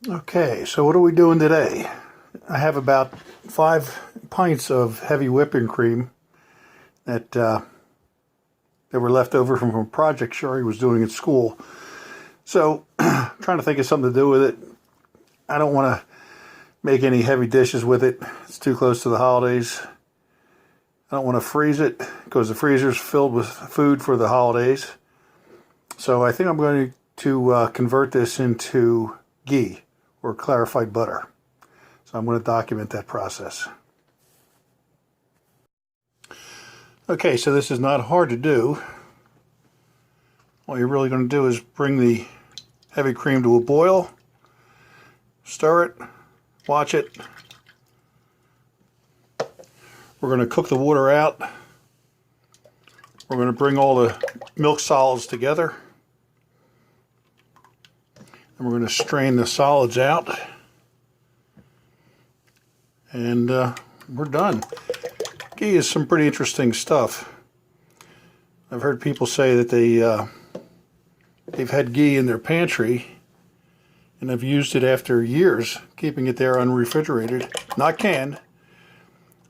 Okay, so what are we doing today? I have about 5 pints of heavy whipping cream that were left over from a project Sherry was doing at school. So, trying to think of something to do with it. I don't want to make any heavy dishes with it. It's too close to the holidays. I don't want to freeze it because the freezer's filled with food for the holidays. So I think I'm going to convert this into ghee, or clarified butter. So I'm going to document that process. Okay, so this is not hard to do. All you're really going to do is bring the heavy cream to a boil, stir it, watch it. We're going to cook the water out. We're going to bring all the milk solids together. And we're going to strain the solids out. And we're done. Ghee is some pretty interesting stuff. I've heard people say that they've had ghee in their pantry and have used it after years, keeping it there unrefrigerated, not canned,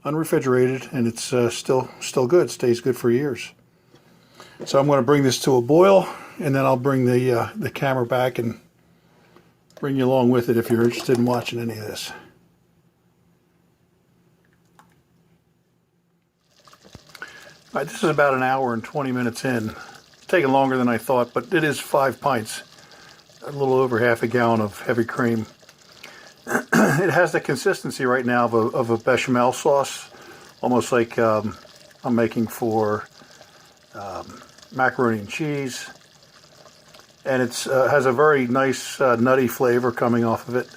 unrefrigerated, and it's still good. Stays good for years. So I'm going to bring this to a boil, and then I'll bring the camera back and bring you along with it if you're interested in watching any of this. All right, this is about an hour and 20 minutes in. It's taking longer than I thought, but it is 5 pints, a little over half a gallon of heavy cream. It has the consistency right now of a bechamel sauce, almost like I'm making for macaroni and cheese. And it has a very nice nutty flavor coming off of it.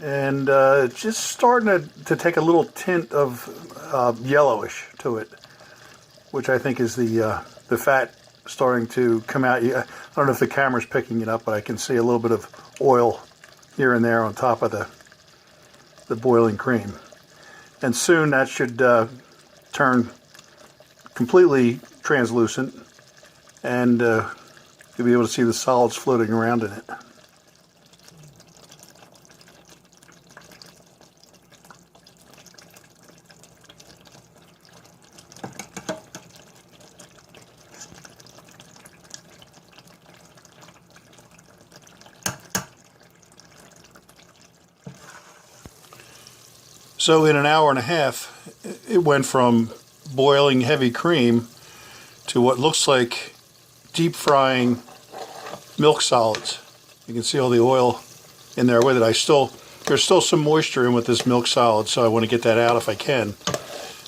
And it's just starting to take a little tint of yellowish to it, which I think is the fat starting to come out. I don't know if the camera's picking it up, but I can see a little bit of oil here and there on top of the boiling cream. And soon that should turn completely translucent, and you'll be able to see the solids floating around in it. So in an hour and a half, it went from boiling heavy cream to what looks like deep frying milk solids. You can see all the oil in there with it. There's still some moisture in with this milk solid, so I want to get that out if I can.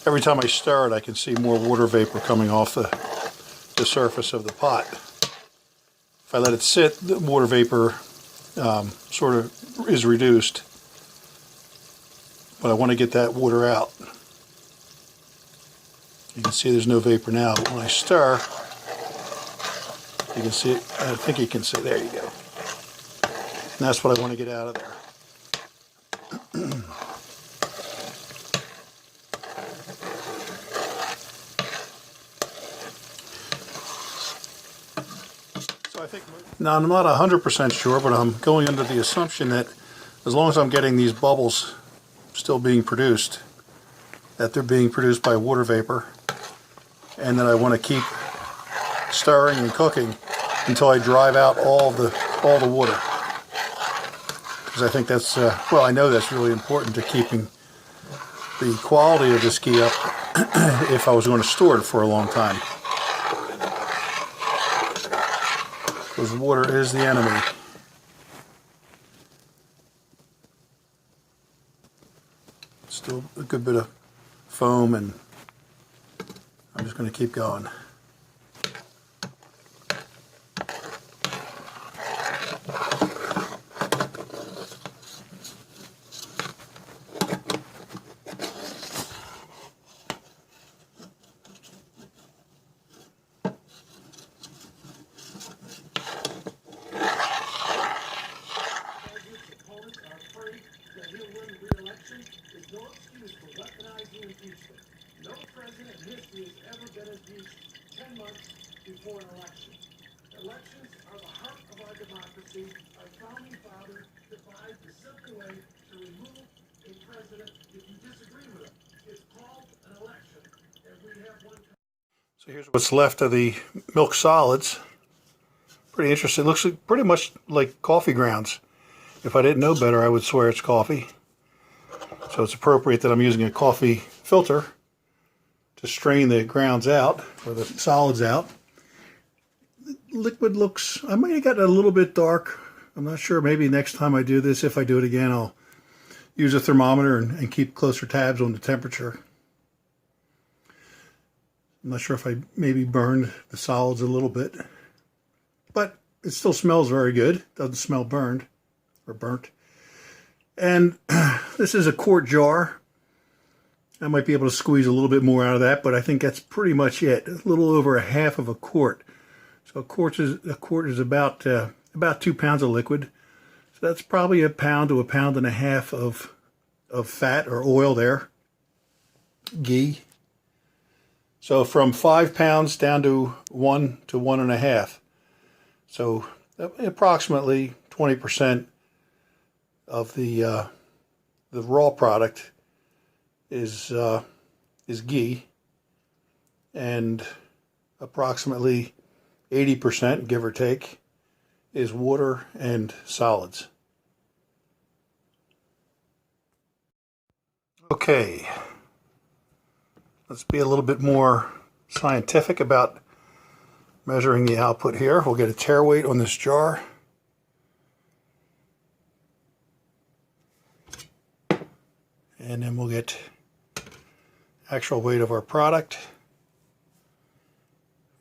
Every time I stir it, I can see more water vapor coming off the surface of the pot. If I let it sit, the water vapor sort of is reduced. But I want to get that water out. You can see there's no vapor now, but when I stir, you can see it. I think you can see, there you go. And that's what I want to get out of there. So I think, now I'm not 100% sure, but I'm going under the assumption that as long as I'm getting these bubbles still being produced, that they're being produced by water vapor, and that I want to keep stirring and cooking until I drive out all the water, because I think that's well, I know that's really important to keeping the quality of this ghee up if I was going to store it for a long time, because water is the enemy. Still a good bit of foam, and I'm just going to keep going. No excuse for weaponizing impeachment. No president in history has ever been impeached 10 months before an election. Elections are the heart of our democracy. Our founding fathers defined So here's what's left of the milk solids. Pretty interesting. It looks pretty much like coffee grounds. If I didn't know better, I would swear it's coffee. So it's appropriate that I'm using a coffee filter to strain the grounds out, or the solids out. The liquid looks, I might have gotten a little bit dark. I'm not sure. Maybe next time I do this, if I do it again, I'll use a thermometer and keep closer tabs on the temperature. I'm not sure if I maybe burned the solids a little bit, but it still smells very good. Doesn't smell burned or burnt. And this is a quart jar. I might be able to squeeze a little bit more out of that, but I think that's pretty much it. A little over a half of a quart. So a quart is about 2 pounds of liquid. So that's probably 1 pound to 1.5 pounds of fat or oil there. Ghee. So from 5 pounds down to 1 to 1.5. So approximately 20% of the raw product is ghee, and approximately 80%, give or take, is water and solids. Okay, let's be a little bit more scientific about measuring the output here. We'll get a tare weight on this jar. And then we'll get actual weight of our product.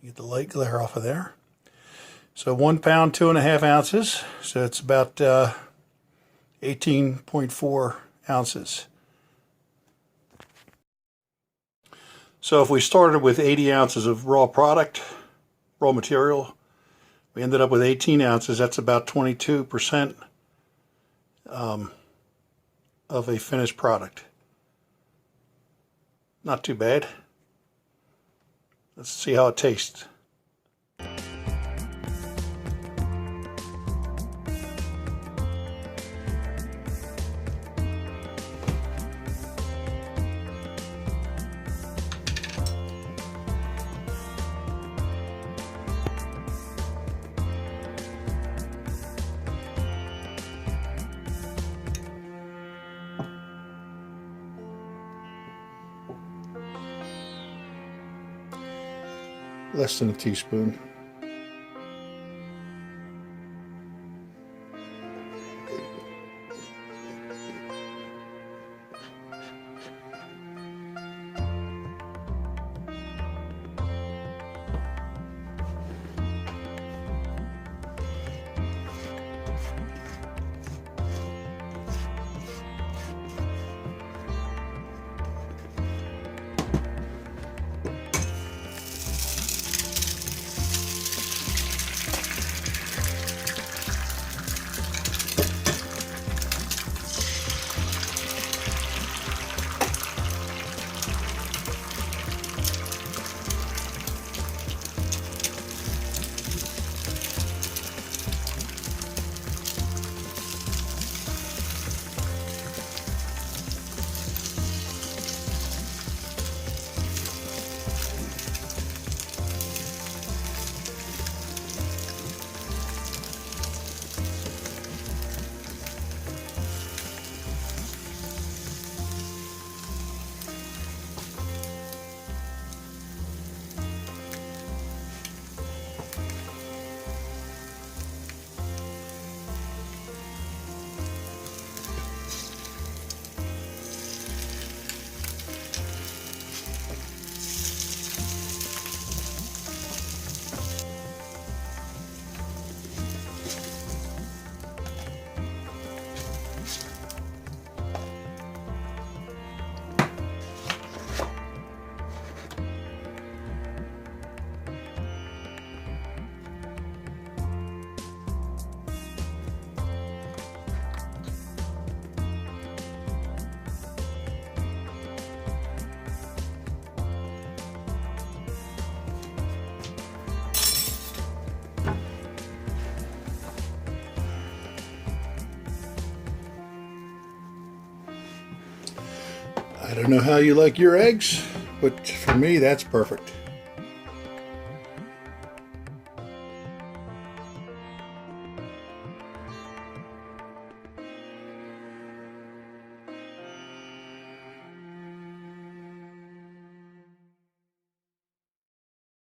Get the light glare off of there. So 1 pound, 2.5 ounces. So it's about 18.4 ounces. So if we started with 80 ounces of raw product, raw material, we ended up with 18 ounces. That's about 22% of a finished product. Not too bad. Let's see how it tastes. Less than a teaspoon. I don't know how you like your eggs, but for me, that's perfect.